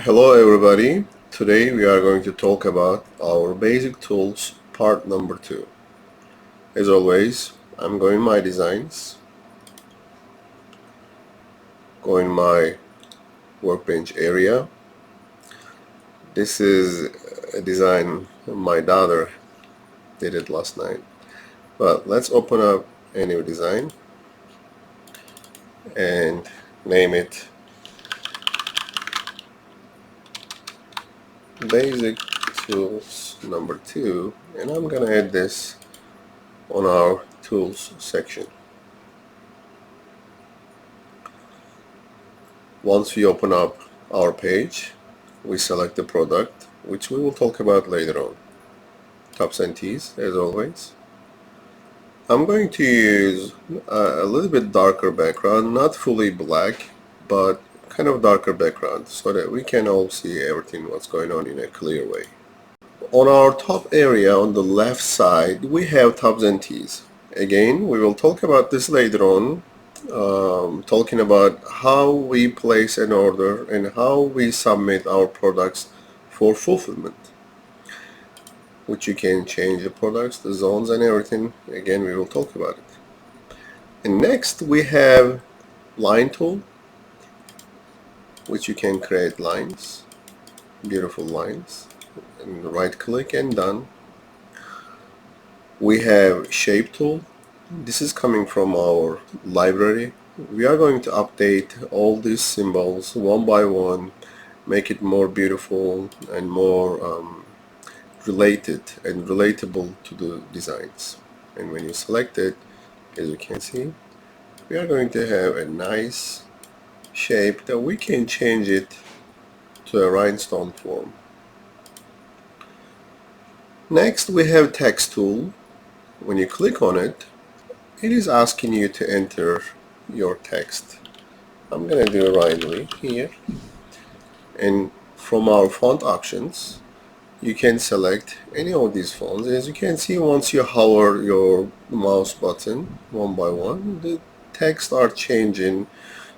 Hello everybody. Today we are going to talk about our basic tools part number 2. As always, I'm going my designs, going my workbench area. This is a design my daughter did it last night. But let's open up a new design and name it basic tools number 2, and I'm gonna add this on our tools section. Once we open up our page, we select the product, which we will talk about later on. Tops and tees, as always. I'm going to use a little bit darker background, not fully black, but kind of darker background, so that we can all see everything what's going on in a clear way. On our top area on the left side, we have tops and tees. Again, we will talk about this later on, talking about how we place an order and how we submit our products for fulfillment, which you can change the products, the zones and everything. Again, we will talk about it. And next we have line tool, which you can create lines, beautiful lines, and right click and done. We have shape tool. This is coming from our library. We are going to update all these symbols one by one, make it more beautiful and more related and relatable to the designs. And when you select it, as you can see, we are going to have a nice shape that we can change it to a rhinestone form. Next we have text tool. When you click on it, it is asking you to enter your text. I'm gonna do Rhinely here, and from our font options you can select any of these fonts. As you can see, once you hover your mouse button one by one, the text are changing,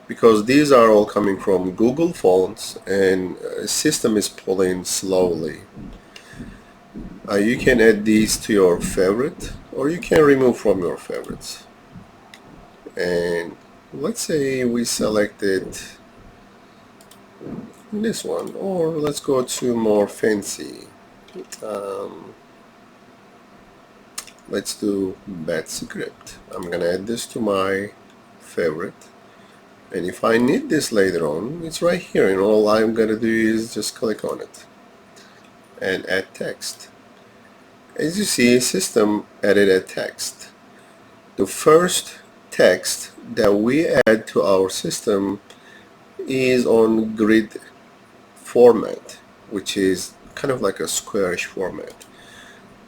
because these are all coming from Google fonts and system is pulling slowly. You can add these to your favorite, or you can remove from your favorites. And let's say we selected this one, or let's go to more fancy. Let's do bad script. I'm gonna add this to my favorite, and if I need this later on, it's right here, and all I'm gonna do is just click on it and add text. As you see, system added a text. The first text that we add to our system is on grid format, which is kind of like a squarish format.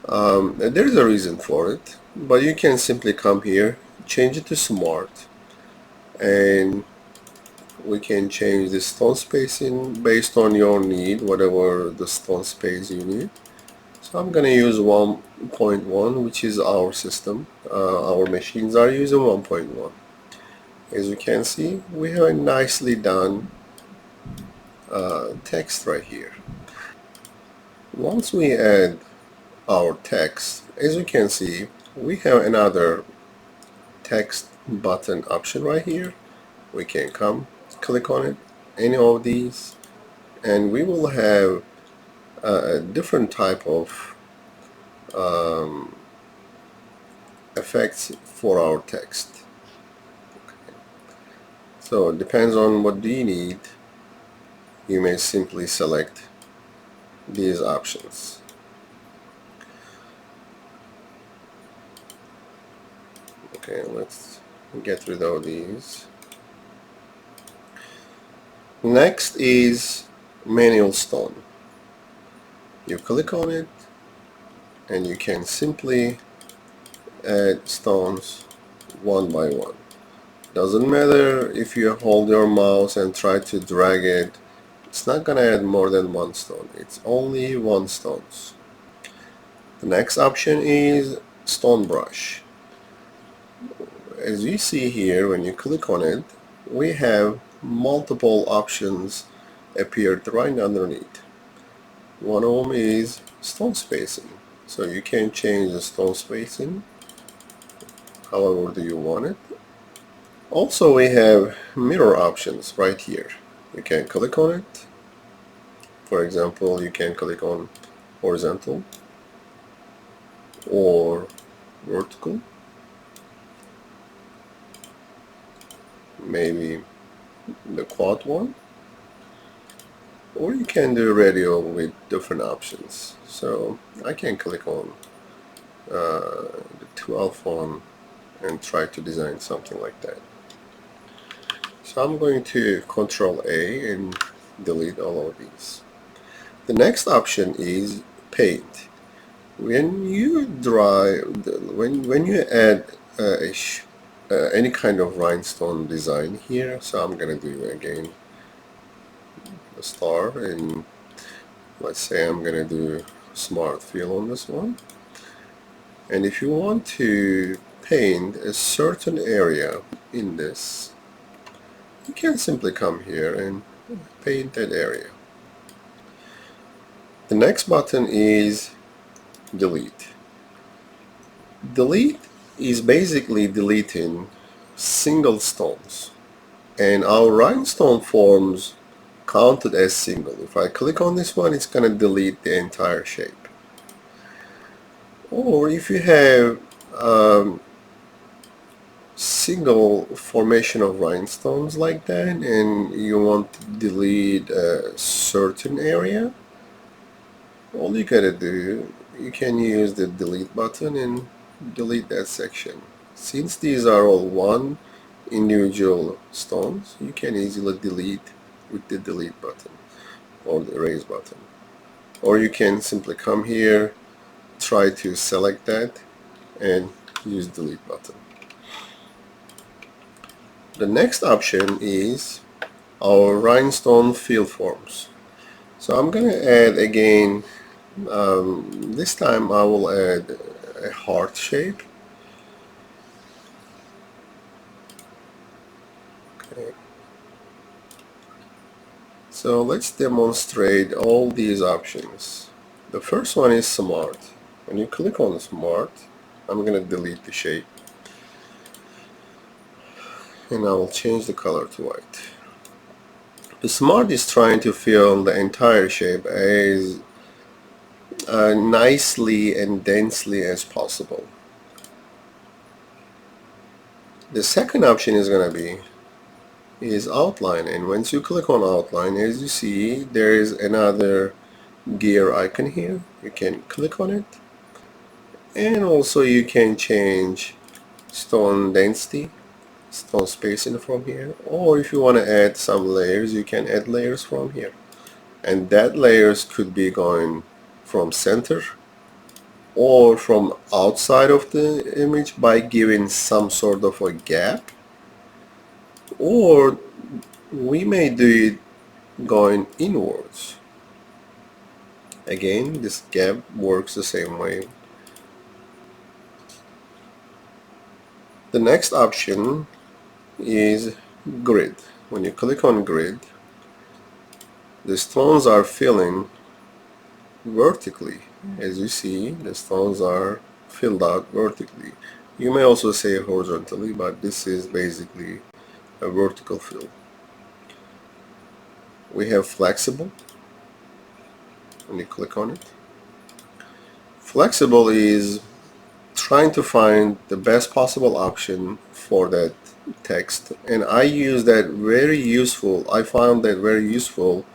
There's a reason for it, but you can simply come here, change it to smart, and we can change the stone spacing based on your need, whatever the stone space you need. So I'm going to use 1.1, which is our system. Our machines are using 1.1. As you can see, we have a nicely done text right here. Once we add our text, as you can see, we have another text button option right here. We can come, click on it, any of these, and we will have a different type of effects for our text. Okay. So it depends on what do you need. You may simply select these options. Okay, let's get rid of these. Next is manual stone. You click on it and you can simply add stones one by one. Doesn't matter if you hold your mouse and try to drag it, it's not gonna add more than one stone. It's only one stone. The next option is stone brush. As you see here, when you click on it, we have multiple options appeared right underneath. One of them is stone spacing. So you can change the stone spacing however do you want it. Also we have mirror options right here. You can click on it. For example, you can click on horizontal or vertical, maybe the quad one, or you can do radial with different options. So I can click on the 12 one and try to design something like that. So I'm going to Control A and delete all of these. The next option is paint. When you when you add any kind of rhinestone design here, so I'm gonna do again the star, and let's say I'm gonna do smart fill on this one. And if you want to paint a certain area in this, you can simply come here and paint that area. The next button is delete. Delete is basically deleting single stones, and our rhinestone forms counted as single. If I click on this one, it's going to delete the entire shape. Or if you have single formation of rhinestones like that and you want to delete a certain area, all you gotta do, you can use the delete button and delete that section. Since these are all one individual stones, you can easily delete with the delete button or the erase button. Or you can simply come here, try to select that and use delete button. The next option is our rhinestone fill forms. So I'm going to add again, this time I will add a heart shape. Okay. So let's demonstrate all these options. The first one is smart. When you click on smart, I'm going to delete the shape and I will change the color to white. The smart is trying to fill the entire shape as nicely and densely as possible. The second option is going to be outline, and once you click on outline, as you see, there is another gear icon here. You can click on it, and also you can change stone density, stone spacing from here, or if you want to add some layers, you can add layers from here, and that layers could be going from center or from outside of the image by giving some sort of a gap, or we may do it going inwards. Again, this gap works the same way. The next option is grid. When you click on grid, the stones are filling vertically. As you see, the stones are filled out vertically. You may also say horizontally, but this is basically a vertical fill. We have flexible. When you click on it, flexible is trying to find the best possible option for that text, and I use that very useful. I found that very useful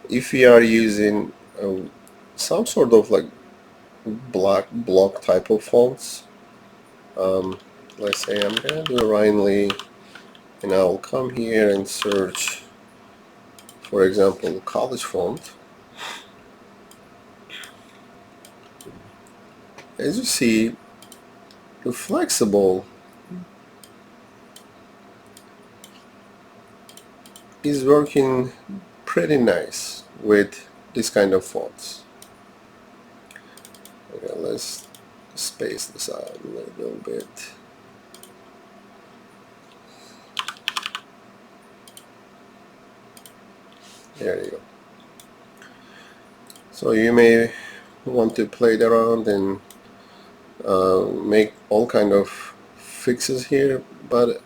if we are using some sort of like black block type of fonts. Let's say I'm gonna do Rhinely, and I'll come here and search, for example, college font. As you see, the flexible is working pretty nice with this kind of fonts. Okay, let's space this out a little bit. There you go. So you may want to play it around and make all kind of fixes here, but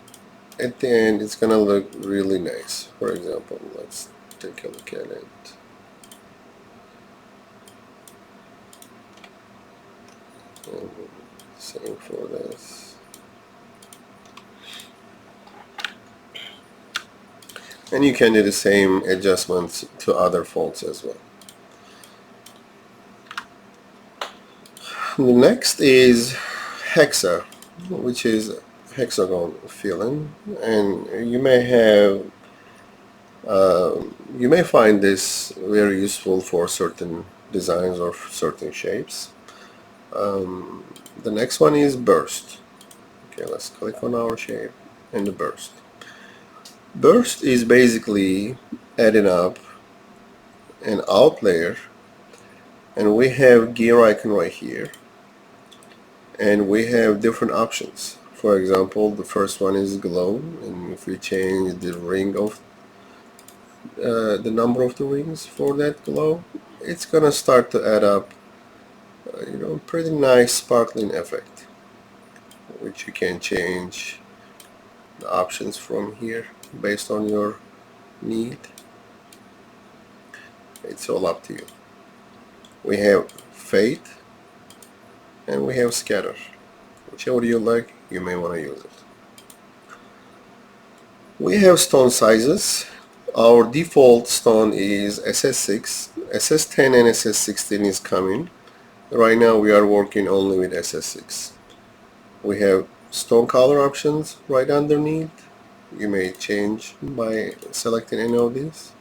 at the end it's gonna look really nice. For example, let's take a look at it. And same for this. And you can do the same adjustments to other fonts as well. The next is Hexa, which is hexagon filling, and you may find this very useful for certain designs or certain shapes. The next one is burst. Okay, let's click on our shape and the burst. Burst is basically adding up an out layer, and we have gear icon right here, and we have different options. For example, the first one is glow, and if we change the ring of the number of the rings for that glow, it's gonna start to add up pretty nice sparkling effect, which you can change the options from here based on your need. It's all up to you. We have fade and we have scatter. Whichever you like, you may want to use it. We have stone sizes. Our default stone is SS6. SS10 and SS16 is coming. Right now we are working only with SS6. We have stone color options right underneath. You may change by selecting any of these.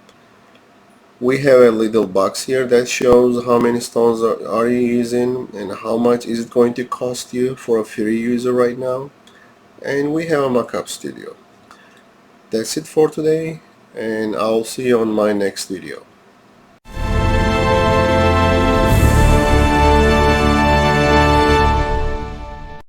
We have a little box here that shows how many stones are you using and how much is it going to cost you for a free user right now. And we have a mockup studio. That's it for today, and I'll see you on my next video.